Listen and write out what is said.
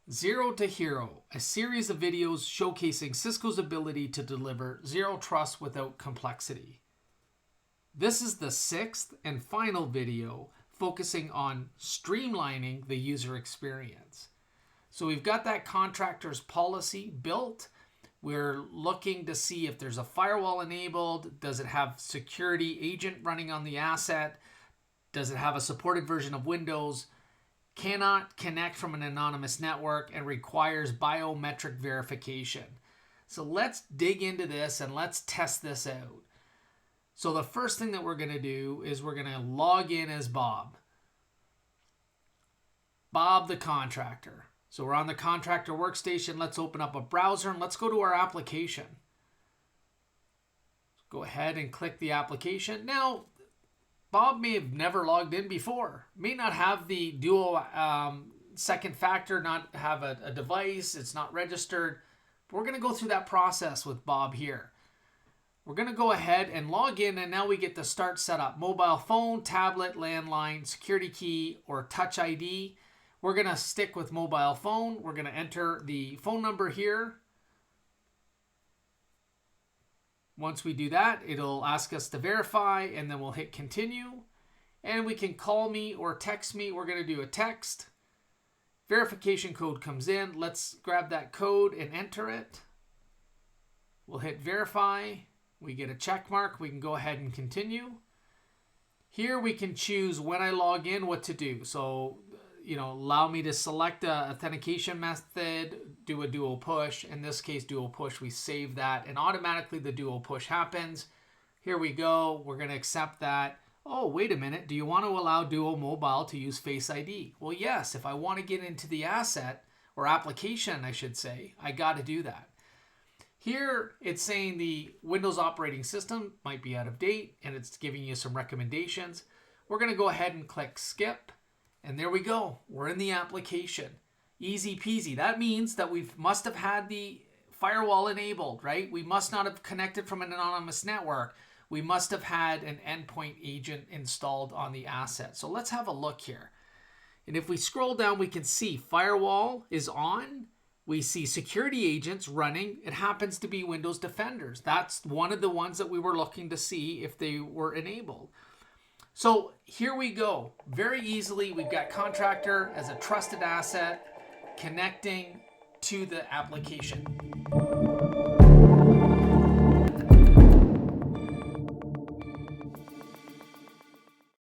Zero to Hero, a series of videos showcasing Cisco's ability to deliver zero trust without complexity. This is the sixth and final video focusing on streamlining the user experience. So we've got that contractors policy built. We're looking to see if there's a firewall enabled. Does it have security agent running on the asset? Does it have a supported version of Windows? Cannot connect from an anonymous network and requires biometric verification. So let's dig into this and let's test this out. So the first thing that we're going to do is we're going to log in as Bob. Bob the contractor. So we're on the contractor workstation. Let's open up a browser and let's go to our application. Go ahead and click the application. Now, Bob may have never logged in before, may not have the dual second factor, not have a device, it's not registered. We're going to go through that process with Bob here. We're going to go ahead and log in, and now we get to start setup. Mobile phone, tablet, landline, security key, or touch ID. We're going to stick with mobile phone. We're going to enter the phone number here. Once we do that, it'll ask us to verify, and then we'll hit continue. And we can call me or text me. We're going to do a text. Verification code comes in. Let's grab that code and enter it. We'll hit verify. We get a check mark. We can go ahead and continue. Here we can choose when I log in what to do. So, allow me to select a authentication method, do a dual push. In this case, dual push, we save that, and automatically the dual push happens. Here we go. We're going to accept that. Oh, wait a minute. Do you want to allow dual mobile to use Face ID? Well, yes. If I want to get into the asset, or application, I should say, I got to do that. Here, it's saying the Windows operating system might be out of date, and it's giving you some recommendations. We're going to go ahead and click skip. And there we go. We're in the application. Easy peasy. That means that we must have had the firewall enabled, right? We must not have connected from an anonymous network. We must have had an endpoint agent installed on the asset. So let's have a look here. And if we scroll down, we can see firewall is on. We see security agents running. It happens to be Windows Defenders. That's one of the ones that we were looking to see if they were enabled. So here we go. Very easily, we've got contractor as a trusted asset connecting to the application.